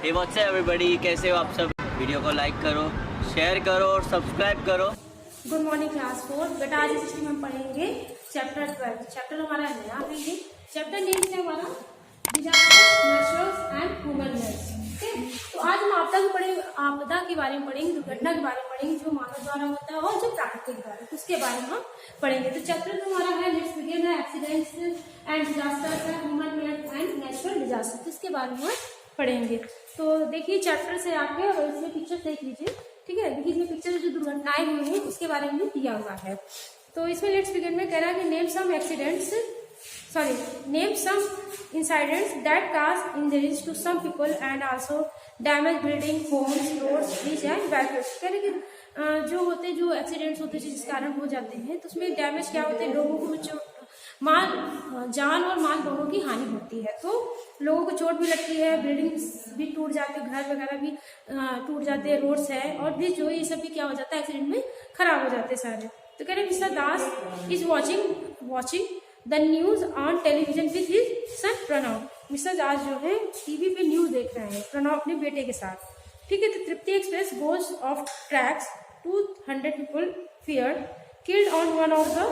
Hey what's up everybody, कैसे हो आप सब। वीडियो को लाइक करो, शेयर करो और सब्सक्राइब करो। Good morning class 4। बेटा आज इस हिस्ट्री में हम पढ़ेंगे चैप्टर 12। चैप्टर हमारा नया है। चैप्टर नेम है हमारा disasters, naturals and human health. ठीक है, तो आज हम आपदा के बारे में पढ़ेंगे, दुर्घटना के बारे में पढ़ेंगे जो मानव द्वारा होता है और जो प्राकृतिक द्वारा, तो उसके बारे में हम पढ़ेंगे। तो चैप्टर हमारा है लेट्स बिगिन है एक्सीडेंट्स एंड डिजास्टर्स है, human health and natural disaster, तो इसके बारे में हम पढ़ेंगे। तो देखिए चैप्टर से आके और इसमें पिक्चर देख लीजिए। ठीक है, देखिए इसमें पिक्चर जो दुर्घटनाएं हुई हैं उसके बारे में दिया हुआ है। तो इसमें लेट्स बिगिन में कह रहा है कि name some incidents that cause injuries to some people and also damage building, homes, roads, bridge and vehicles. कह रहे कि जो एक्सीडेंट्स होते हैं जिस कारण हो जाते हैं तो उसमें डैमेज क्या होते हैं, लोगों को जान और माल दोनों की हानि होती है। तो लोगों को चोट भी लगती है, बिल्डिंग्स भी टूट जाते हैं, घर वगैरह भी टूट जाते हैं, रोड्स है और ब्रिज जो ये सब भी क्या हो जाता है एक्सीडेंट में खराब हो जाते हैं सारे। तो कह रहे हैं mister Das is watching the news on television with his son Pranav. Mister Das जो है टीवी पे न्यूज देख रहे हैं प्रणव अपने बेटे के साथ। ठीक है, तो Tripti express goes off tracks 200 people feared killed on one of the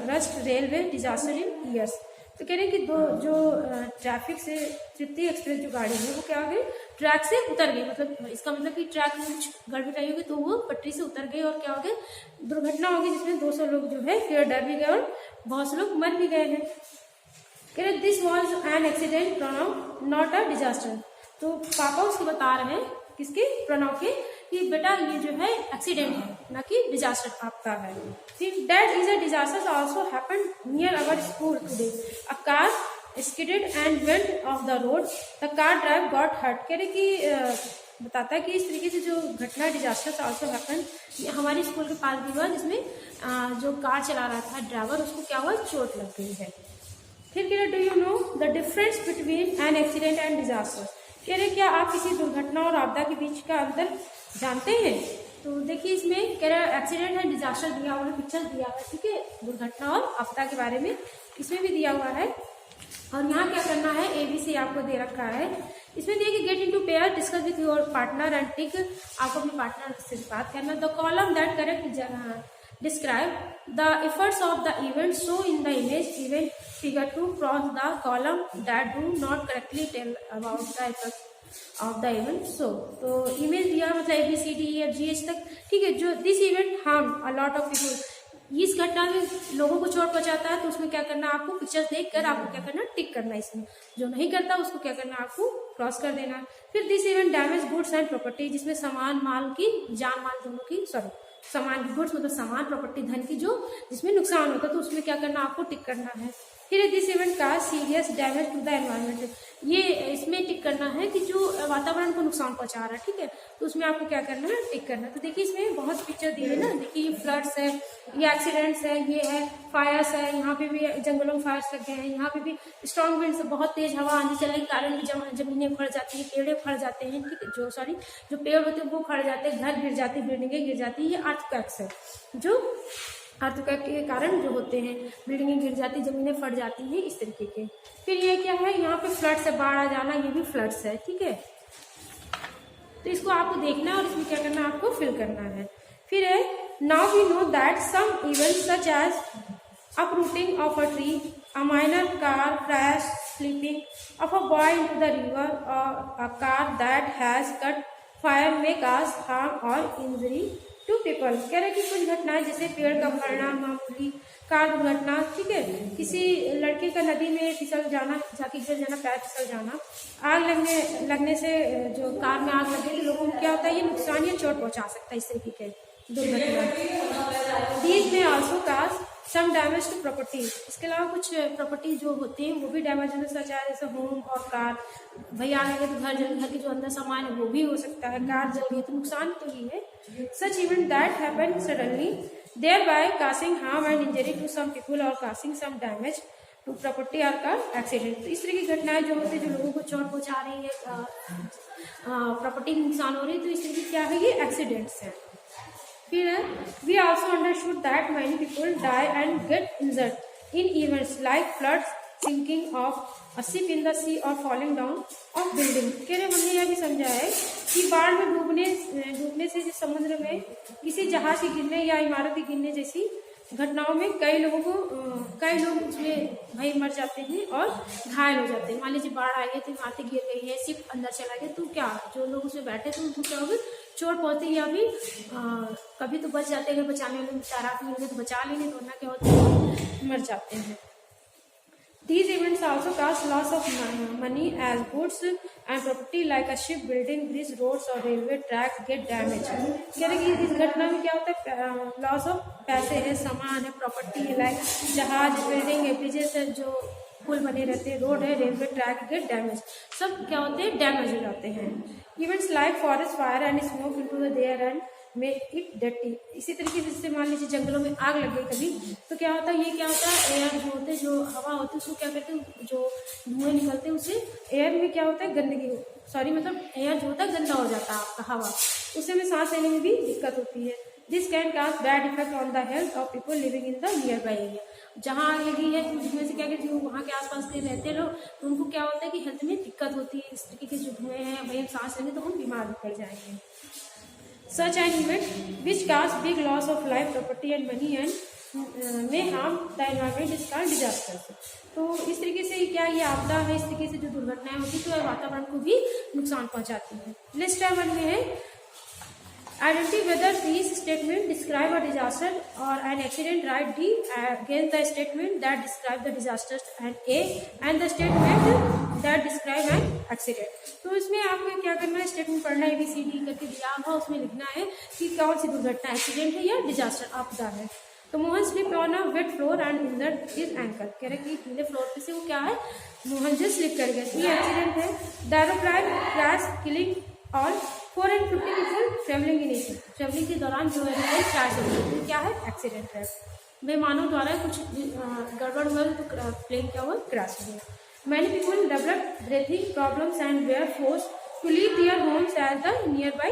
rushed railway disaster in years। तो कह रहे हैं कि जो ट्रैफिक से तृप्ति एक्सप्रेस जो गाड़ी है वो क्या हो गई, ट्रैक से उतर गई। मतलब इसका मतलब कि ट्रैक में कुछ गड़बड़ आई होगी तो वो पटरी से उतर गई और क्या हो गया, दुर्घटना होगी जिसमें 200 लोग जो है फिर डर भी गए और बहुत से लोग मर भी गए हैं। कह रहे दिस वॉज एन एक्सीडेंट प्रणव नॉट अ डिजास्टर। तो पापा उसके बता रहे हैं किसके, प्रणव के, कि बेटा ये जो है एक्सीडेंट है ना कि डिजास्टर आपका है। फिर that is a disaster also happened near our school today. A car skidded and went off the road, the car driver got hurt. कह रहे कि बताता है कि इस तरीके से जो घटना डिजास्टर आल्सो हैपेंड हमारे स्कूल के पास भी हुआ, जिसमें जो कार चला रहा था ड्राइवर उसको क्या हुआ, चोट लग गई है। फिर कह रहे do you know the difference between an accident and disaster. कह रहे क्या आप किसी दुर्घटना और आपदा के बीच का अंतर जानते हैं। तो देखिए इसमें कह रहा है एक्सीडेंट एंड डिजास्टर दिया हुआ है, पिक्चर दिया हुआ है। ठीक है, दुर्घटना और आपदा के बारे में इसमें भी दिया हुआ है। और यहाँ क्या करना है, ABC आपको दे रखा है। इसमें देखिए get into pair, discuss with your partner and tick, आपको अपने पार्टनर से बात करना। The column that correct describe the efforts of the event show in the image event figure 2 cross the column that do not correctly tell about the effects of the event। तो image दिया मतलब ABCDEFGH तक। ठीक है, जो this event harm a lot of people, इस घटना में लोगों को चोट पहुंचाता है तो उसमें क्या करना, आपको पिक्चर्स देखकर आपको क्या करना, टिक करना। इसमें जो नहीं करता उसको क्या करना, आपको क्रॉस कर देना। फिर this event damage goods and property, जिसमें सामान माल की, जान माल दोनों की, सामान की, गुड्स मतलब सामान, प्रॉपर्टी धन की, जो जिसमें नुकसान होता है तो उसमें क्या करना, आपको टिक करना है। फिर दिस इवेंट का serious damage to the environment, ये इसमें टिक करना है कि जो वातावरण को नुकसान पहुंचा रहा है। ठीक है, तो उसमें आपको क्या करना है, टिक करना है। तो देखिए इसमें बहुत पिक्चर दी है ना, देखिए ये फ्लड्स है, ये एक्सीडेंट्स है, ये है फायर्स है, यहाँ पे भी जंगलों में फायर्स लग गए हैं, यहाँ पे भी स्ट्रॉन्ग विंड से बहुत तेज हवा आंधी चलने के कारण भी जमीनें उखड़ जाती है, पेड़े उखड़ जाते हैं। ठीक है, जो पेड़ होते हैं वो उखड़ जाते हैं, घर गिर जाते हैं, बिल्डिंगें गिर जाती है। ये अर्थक्वेक्स है, जो अर्थक्वेक के कारण जो होते हैं, बिल्डिंगें गिर जाती, जमीनें फट जाती हैं, इस तरीके के। फिर ये क्या है, यहाँ पे फ्लड्स है, बाढ़ आ जाना, ये भी फ्लड्स है। ठीक है, तो इसको आपको देखना है और इसमें क्या करना है, आपको फिल करना है। फिर है now we know that some events such as uprooting of a tree, a minor car crash, slipping of a boy into the river, or a car that has caught fire may cause harm or injury to people। कह रहे कि कुछ घटनाएं जैसे पेड़ का उखड़ना, मामूली car दुर्घटना, ठीक है, किसी लड़के का नदी में फिसल जाना, जाके गिर जाना, पैर फिसल जाना, आग लगने से जो कार में आग लगे तो लोगों को क्या होता है, ये नुकसान या चोट पहुंचा सकता है, इस तरीके के दुर्घटना। दीज में also cause some damage to property, इसके अलावा कुछ प्रॉपर्टी जो होती है वो भी डैमेज होने से चाहे जैसे होम और कार, भैया आ गए तो घर के जो अंदर सामान है वो भी हो सकता है, कार जल गई तो नुकसान तो ही है। Such event that happen suddenly thereby causing harm and injury to some people और causing some damage to property और कार एक्सीडेंट। तो इस तरह की घटनाएं जो होती है, जो लोगों को चोट पहुंचा रही है, प्रॉपर्टी नुकसान हो रही है, तो इस तरह की क्या है, ये एक्सीडेंट्स है। फिर we also understood that many people die and get injured in events like floods, sinking of a ship in the sea or falling down of building। कह रहे हमने यह भी समझा है कि बाढ़ में डूबने से समुद्र में किसी जहाज के गिरने या इमारत के गिरने जैसी घटनाओं में कई लोग उसमें भाई मर जाते हैं और घायल हो जाते हैं। मान लीजिए बाढ़ आई है तो इमारतें गिर गई है, शिप अंदर चला गया, तो क्या जो लोग उसमें बैठे थे उनको क्या होगा, चोट पहुंचती या फिर कभी तो बच जाते हैं, बचाने वाले तैराक मिल गए तो बचा लेंगे, तो वरना क्या होता है मर जाते हैं। These events also cause loss of money as goods and property like a ship, building, bridge, roads or railway tracks get damaged। कह रहे कि इस घटना में क्या होता है, लॉस ऑफ पैसे है, सामान है, प्रॉपर्टी है, लाइक जहाज, बिल्डिंग है, ब्रिजेस है, जो पुल बने रहते हैं, रोड है, रेलवे ट्रैक गेट डैमेज, सब क्या होते हैं डैमेज हो जाते हैं। Events like forest fire and smoke into the air and make it dirty. इसी तरीके से जैसे मान लीजिए जंगलों में आग लग गई कभी, तो क्या होता है, ये क्या होता है, एयर जो होते हैं, जो हवा होती है उसको क्या करते हैं, जो धुएं निकलते हैं उससे एयर में क्या होता है गंदगी, मतलब एयर जो होता है गंदा हो जाता है आपका हवा, उससे में सांस लेने में भी दिक्कत होती है। This can cause bad effect on the health of people living in the near by area. जहाँ आग लगी है उसमें से क्या कहते हैं, वहाँ के आसपास के रहते हैं लोग, तो उनको क्या होता है कि हेल्थ में दिक्कत होती है, इस तरीके के जो धुएं हैं भाई हम सांस लेंगे तो हम बीमार भी पड़ जाएंगे। Such an event which cause big loss of life, property and money and may harm the environment is called disaster। तो इस तरीके से क्या ये आपदा है, इस तरीके से जो दुर्घटनाएं होती है तो वातावरण को भी नुकसान पहुंचाती है। लिस्ट 1 में है identify whether these statements describe a disaster or an accident, write D against the statement that describe the disaster and A and the statement that describe an accident। तो इसमें आपको क्या करना है, स्टेटमेंट पढ़ना है, ABCD करके दिया हुआ, उसमें लिखना है कि कौन सी दुर्घटना एक्सीडेंट है या डिजास्टर आपदा है। तो Mohan slip on a wait floor and injured his ankle. कह रहे कि गीले फ्लोर पे से वो क्या है, मोहन जो स्लिप कर गया, ये एक्सीडेंट है। The aeroplane crash killing all 450 people travelling in it. Travelling के दौरान जो है क्रैश हो गई, तो क्या है एक्सीडेंट है। विमानों द्वारा कुछ गड़बड़ हुआ तो प्लेन क्या हुआ, क्रैश हो गया। Many people developed breathing problems and were forced to leave their homes as the nearby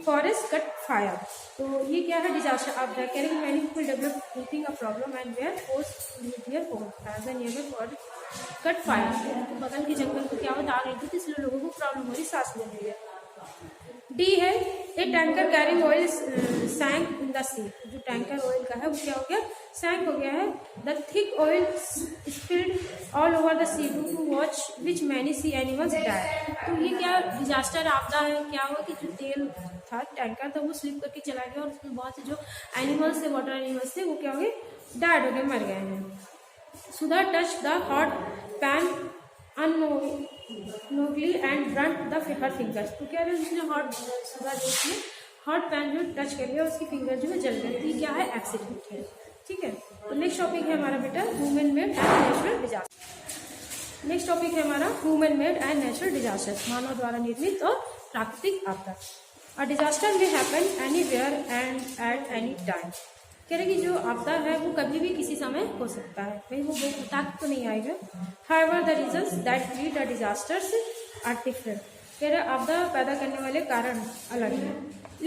forest caught fire। तो ये क्या है डिजास्टर आपदा। कह रहे हैं many people developed breathing a problem and were forced to leave their homes as the nearby forest caught fire। तो बगल के जंगल को क्या होता, आग लगी थी, इसलिए लोगों को प्रॉब्लम हो रही सांस लेने में। डी है a tanker carrying oil sank in the sea. जो टैंकर ऑयल का है वो क्या हो गया, सैंक हो गया है। The thick oil spilled all over the sea due to watch which many sea animals die. तो ये क्या डिजास्टर आपदा है, क्या हुआ कि जो तेल था टैंकर था वो स्लिप करके चला गया और उसमें बहुत से जो एनिमल्स थे, वाटर एनिमल्स थे, वो क्या हो गए, डेड हो गए, मर गए हैं। Sudha touch the hot pan unknowingly and burnt her fingers। तो क्या है उसने हॉट पैन जो टच कर लिया, उसकी फिंगर जो है जल गई, तो ये क्या है एक्सीडेंट है। ठीक है, तो नेक्स्ट टॉपिक है हमारा बेटा human made and natural disaster. Next topic है हमारा human made and natural disaster, मानव द्वारा निर्मित और प्राकृतिक आपदा। A disaster may happen anywhere and at any time. कह रहे कि जो आपदा है वो कभी भी किसी समय हो सकता है, कहीं वो ताकत तो नहीं आएगा। However, the reasons that lead to disasters are different। कह रहे आपदा पैदा करने वाले कारण अलग हैं।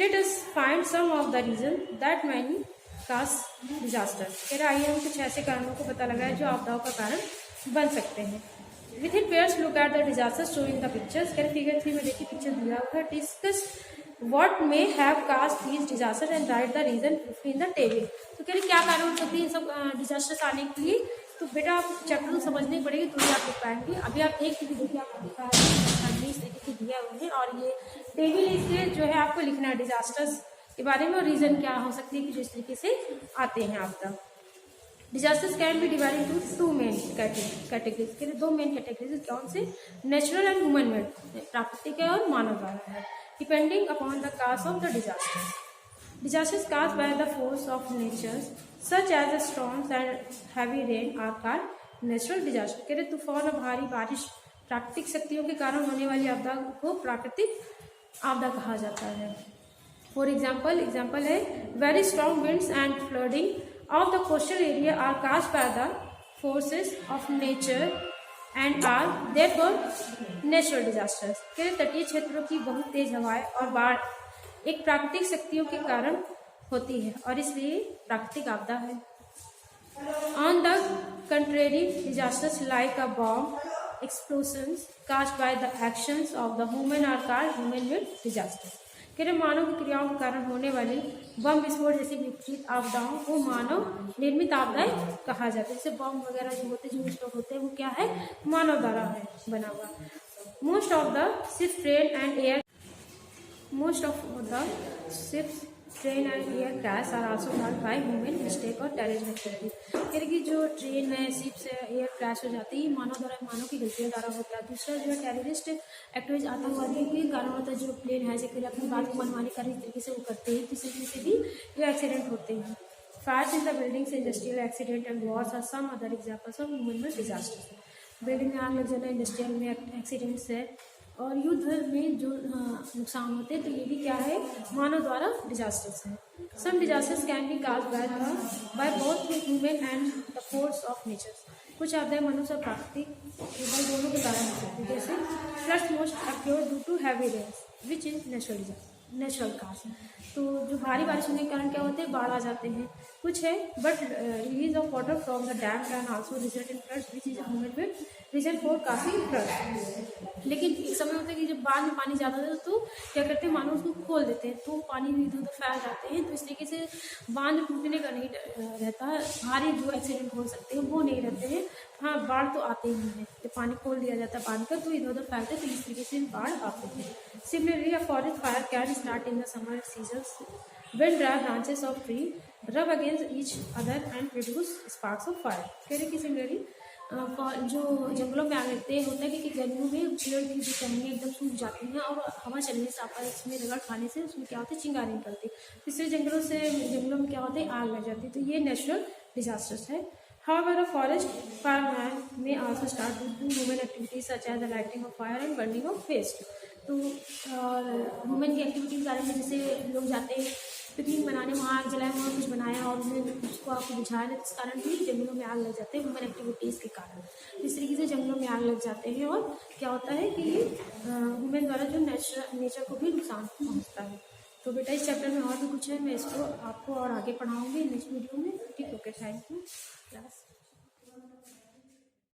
Let us find some of the reasons that many cause disasters। कह रहे आइए हम कुछ ऐसे कारणों को पता लगाए जो आपदाओं का कारण बन सकते हैं। Within pairs look at the disasters showing the pictures। कह रहे फिगर 3 में देखिए पिक्चर दिया हुआ है। Discuss what may have caused these disasters and write the reason in the table। तो कह रहे क्या कारण हो सकते हैं सब डिजास्टर्स आने के लिए, तो बेटा आप चैप्टर को समझनी पड़ेगी तो ही आप लिख पाएंगे। अभी आप एक भी देखिए आपको लिखा है, इस तरीके के दिया हुए हैं और ये टेबल इसलिए जो है आपको लिखना है डिजास्टर्स के बारे में और रीजन क्या हो सकती है कि जिस तरीके से आते हैं आपदा। Disasters can B divide into 2 main categories. के लिए 2 मेन कैटेगरीज कौन से, नेचुरल एंड ह्यूमन मेड, प्राकृतिक है और मानव द्वारा है, depending upon the cause of the disaster. Disasters caused by the force of nature such as the storms and heavy rain are called natural disaster। कह रहे तूफान और भारी बारिश प्राकृतिक शक्तियों के कारण होने वाली आपदा को प्राकृतिक आपदा कहा जाता है। फॉर एग्जाम्पल है very strong winds and flooding of the coastal area are caused by the forces of nature and are therefore natural disasters। कह रहे तटीय क्षेत्रों की बहुत तेज हवाएं और बाढ़ एक प्राकृतिक शक्तियों के कारण होती है और इसलिए प्राकृतिक आपदा है। On the contrary disasters like a bomb explosions caused by the actions of the human are called human-made disasters। कह रहे मानव की क्रियाओं के कारण होने वाली बम विस्फोट जैसी विपरीत आपदाओं को मानव निर्मित आपदाएं कहा जाता है। जैसे बम वगैरह जो होते हैं, जो विस्फोट होते हैं, वो क्या है, मानव द्वारा है बना हुआ। Most of the ship train and air train and air crash are also called by human mistake और टेररिज्म एक्टिविटी। कह रहे कि जो ट्रेन है, शिप से एयर क्रैश हो जाती है, मानव की गलतियों द्वारा होता है। दूसरा जो है टेररिस्ट एक्टिविटीज, आतंकवादियों के कारण होता है। जो प्लेन है जैसे अपनी बात को मनमानी कर इस तरीके से वो करते हैं, किसी तरीके से भी ये एक्सीडेंट होते हैं। Fires in the buildings, industrial accident and wars are some other examples of human made disasters. Building में आग लग जाना इंडस्ट्रियल में एक्सीडेंट्स है, और युद्ध में जो नुकसान होते हैं तो ये भी क्या है, मानव द्वारा डिजास्टर्स है। Some disasters can be caused by both human and the force of nature. कुछ आपदाएं मनुष्य और प्राकृतिक केवल दोनों के कारण हो सकती है। जैसे floods most occur due to heavy rains which is natural cause. तो जो भारी बारिश होने के कारण क्या होते हैं, बाढ़ आ जाते हैं। कुछ है but release of water from the dam can also result in floods which is human made reason for काफी फ्लड। लेकिन एक समय होता है कि जब बाढ़ में पानी ज़्यादा होता है तो क्या करते हैं, मानो उसको खोल देते हैं, तो पानी भी इधर उधर फैल जाते हैं। तो इस तरीके से बांध टूटने का नहीं रहता है, भारी जो एक्सीडेंट हो सकते हैं वो नहीं रहते हैं। हाँ, बाढ़ तो आते ही है, जब पानी खोल दिया जाता है बांध कर तो इधर उधर फैलते हैं, तो इस तरीके से बाढ़ आते हैं। Similarly a forest fire can start in the summer seasons when dry branches of tree rub against each other and produce sparks of fire। कह रहे कि सिमिलरली जो जंगलों में आग लगते हैं, होता है कि गर्मियों में पेड़ की जो टहनियाँ एकदम सूख जाती हैं और हवा चलने से आपस में रगड़ खाने से उसमें क्या होता है, चिंगारी निकलती है। इससे जंगलों में क्या होता है, आग लग जाती है। तो ये नेचुरल डिजास्टर्स है। However, a forest fire may also start due to human activities such as the lighting of fire and burning of waste। तो और ह्यूमन की एक्टिविटी के बारे में, जैसे लोग जाते हैं पिकनिक मनाने, वहाँ आग जलाए, वहाँ कुछ बनाया और उन्हें उसको आपको बुझाया, इस कारण भी जंगलों में आग लग जाते हैं ह्यूमन एक्टिविटीज़ के कारण। इस तरीके से जंगलों में आग लग जाते हैं और क्या होता है कि ह्यूमन द्वारा जो नेचर को भी नुकसान पहुँचता है। तो बेटा इस चैप्टर में और भी कुछ है, मैं इसको आपको और आगे पढ़ाऊँगी नेक्स्ट वीडियो में। ठीक, ओके, थैंक यू क्लास।